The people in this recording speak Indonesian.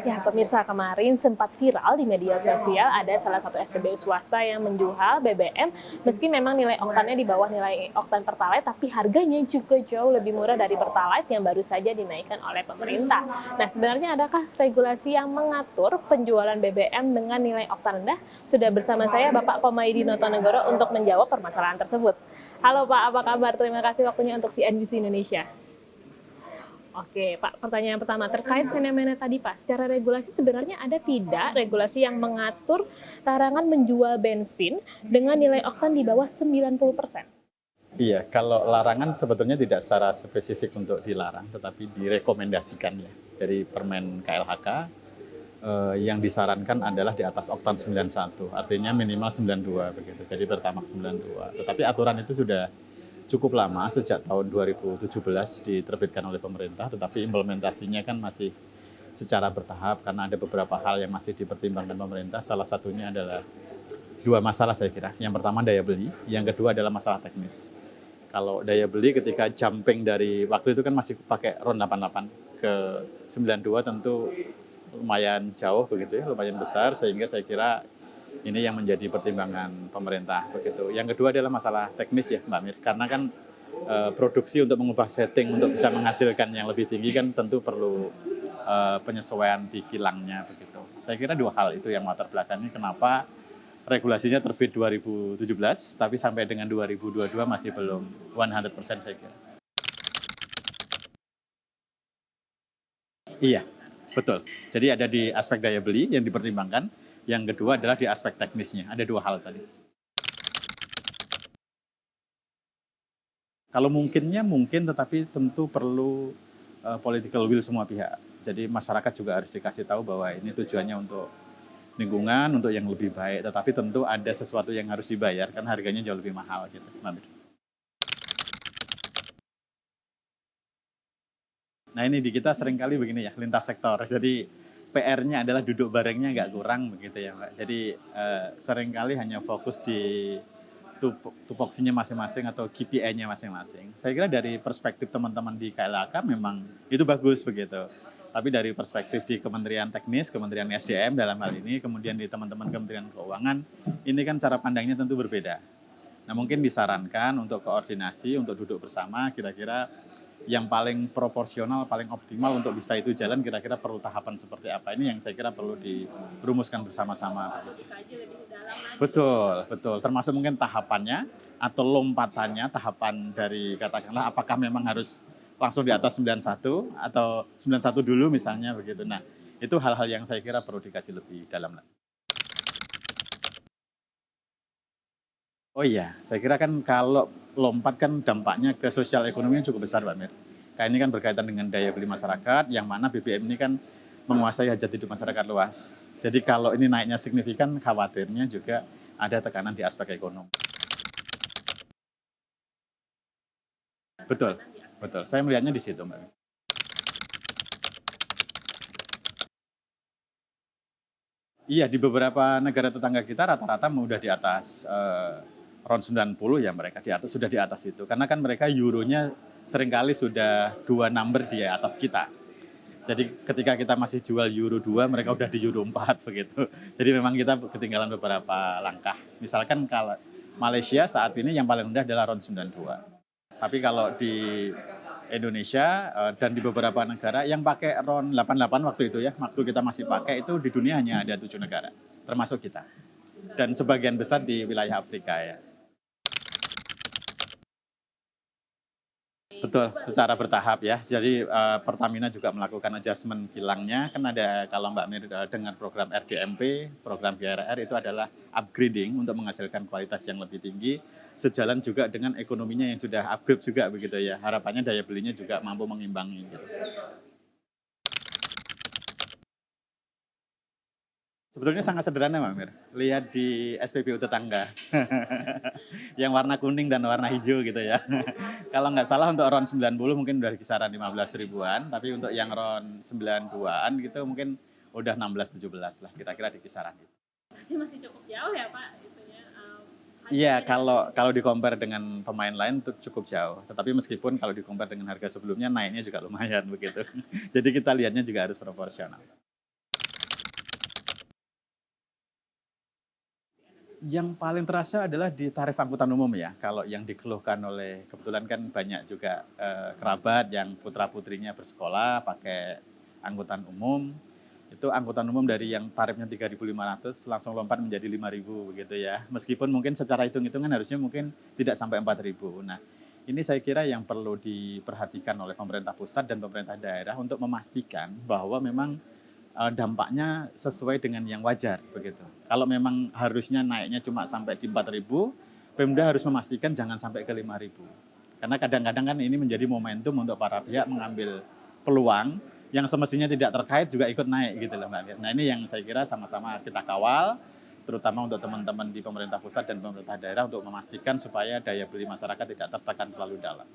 Ya, pemirsa, kemarin sempat viral di media sosial ada salah satu SPBU swasta yang menjual BBM meski memang nilai oktannya di bawah nilai oktan Pertalite, tapi harganya juga jauh lebih murah dari Pertalite yang baru saja dinaikkan oleh pemerintah. Nah, sebenarnya adakah regulasi yang mengatur penjualan BBM dengan nilai oktan rendah? Sudah bersama saya Bapak Komaydi Notonegoro untuk menjawab permasalahan tersebut. Halo Pak, apa kabar? Terima kasih waktunya untuk CNBC Indonesia. Oke, Pak, pertanyaan pertama terkait fenomena tadi, Pak. Secara regulasi sebenarnya ada tidak regulasi yang mengatur larangan menjual bensin dengan nilai oktan di bawah 90%? Iya, kalau larangan sebetulnya tidak secara spesifik untuk dilarang, tetapi direkomendasikan ya dari Permen KLHK yang disarankan adalah di atas oktan 91, artinya minimal 92 begitu. Jadi Pertamax 92. Tetapi aturan itu sudah cukup lama, sejak tahun 2017 diterbitkan oleh pemerintah, tetapi implementasinya kan masih secara bertahap karena ada beberapa hal yang masih dipertimbangkan pemerintah. Salah satunya adalah dua masalah saya kira. Yang pertama daya beli, yang kedua adalah masalah teknis. Kalau daya beli ketika jumping dari waktu itu kan masih pakai RON 88 ke 92 tentu lumayan jauh begitu ya, lumayan besar, sehingga saya kira ini yang menjadi pertimbangan pemerintah begitu. Yang kedua adalah masalah teknis ya Mbak Mir, karena kan produksi untuk mengubah setting untuk bisa menghasilkan yang lebih tinggi kan tentu perlu penyesuaian di kilangnya begitu. Saya kira dua hal itu yang latar belakangnya kenapa regulasinya terbit 2017 tapi sampai dengan 2022 masih belum 100% saya kira. Iya, betul. Jadi ada di aspek daya beli yang dipertimbangkan, yang kedua adalah di aspek teknisnya. Ada dua hal tadi. Kalau mungkinnya mungkin, tetapi tentu perlu political will semua pihak. Jadi masyarakat juga harus dikasih tahu bahwa ini tujuannya untuk lingkungan, untuk yang lebih baik. Tetapi tentu ada sesuatu yang harus dibayar, kan harganya jauh lebih mahal gitu. Nah ini di kita seringkali begini ya, lintas sektor. Jadi PR-nya adalah duduk barengnya nggak kurang begitu ya Mbak. Jadi seringkali hanya fokus di tupoksinya masing-masing atau KPI-nya masing-masing. Saya kira dari perspektif teman-teman di KLHK memang itu bagus begitu. Tapi dari perspektif di Kementerian Teknis, Kementerian SDM dalam hal ini, kemudian di teman-teman Kementerian Keuangan, ini kan cara pandangnya tentu berbeda. Nah mungkin disarankan untuk koordinasi, untuk duduk bersama, kira-kira yang paling proporsional, paling optimal untuk bisa itu jalan, kira-kira perlu tahapan seperti apa. Ini yang saya kira perlu dirumuskan bersama-sama. Betul, betul. Termasuk mungkin tahapannya atau lompatannya, tahapan dari katakanlah apakah memang harus langsung di atas 91 atau 91 dulu misalnya begitu. Nah, itu hal-hal yang saya kira perlu dikaji lebih dalam lagi. Oh iya, saya kira kan kalau lompat kan dampaknya ke sosial ekonominya cukup besar Mbak Mir. Kayak ini kan berkaitan dengan daya beli masyarakat, yang mana BBM ini kan menguasai hajat hidup masyarakat luas. Jadi kalau ini naiknya signifikan, khawatirnya juga ada tekanan di aspek ekonomi. Betul, betul. Saya melihatnya di situ Mbak Mir. Iya, di beberapa negara tetangga kita rata-rata udah di atas RON 90 ya mereka di atas, sudah di atas itu. Karena kan mereka euronya seringkali sudah 2 number di atas kita. Jadi ketika kita masih jual euro 2, mereka udah di euro 4 begitu. Jadi memang kita ketinggalan beberapa langkah. Misalkan kalau Malaysia saat ini yang paling rendah adalah RON 92. Tapi kalau di Indonesia dan di beberapa negara yang pakai RON 88 waktu itu ya, waktu kita masih pakai itu di dunia hanya ada 7 negara, termasuk kita. Dan sebagian besar di wilayah Afrika ya. Betul, secara bertahap ya. Jadi Pertamina juga melakukan adjustment kilangnya. Kan ada kalau Mbak Mir dengar program RDMP, program GRR itu adalah upgrading untuk menghasilkan kualitas yang lebih tinggi. Sejalan juga dengan ekonominya yang sudah upgrade juga begitu ya. Harapannya daya belinya juga mampu mengimbangi gitu. Sebetulnya sangat sederhana Mbak Mir. Lihat di SPBU tetangga. Yang warna kuning dan warna hijau gitu ya. Kalau nggak salah untuk RON 90 mungkin udah di kisaran 15 ribuan, tapi untuk yang RON 92-an gitu mungkin udah 16-17 lah kira-kira di kisaran itu. Berarti masih cukup jauh ya Pak itunya. Iya, kalau di-compare dengan pemain lain itu cukup jauh. Tetapi meskipun kalau di-compare dengan harga sebelumnya naiknya juga lumayan begitu. Jadi kita lihatnya juga harus proporsional. Yang paling terasa adalah di tarif angkutan umum ya. Kalau yang dikeluhkan oleh kebetulan kan banyak juga kerabat yang putra-putrinya bersekolah pakai angkutan umum. Itu angkutan umum dari yang tarifnya 3.500 langsung lompat menjadi 5.000 begitu ya. Meskipun mungkin secara hitung-hitungan harusnya mungkin tidak sampai 4.000. Nah, ini saya kira yang perlu diperhatikan oleh pemerintah pusat dan pemerintah daerah untuk memastikan bahwa memang dampaknya sesuai dengan yang wajar begitu. Kalau memang harusnya naiknya cuma sampai di 4.000, Pemda harus memastikan jangan sampai ke 5.000. Karena kadang-kadang kan ini menjadi momentum untuk para pihak mengambil peluang yang semestinya tidak terkait juga ikut naik gitu loh Mbak. Nah ini yang saya kira sama-sama kita kawal, terutama untuk teman-teman di pemerintah pusat dan pemerintah daerah untuk memastikan supaya daya beli masyarakat tidak tertekan terlalu dalam.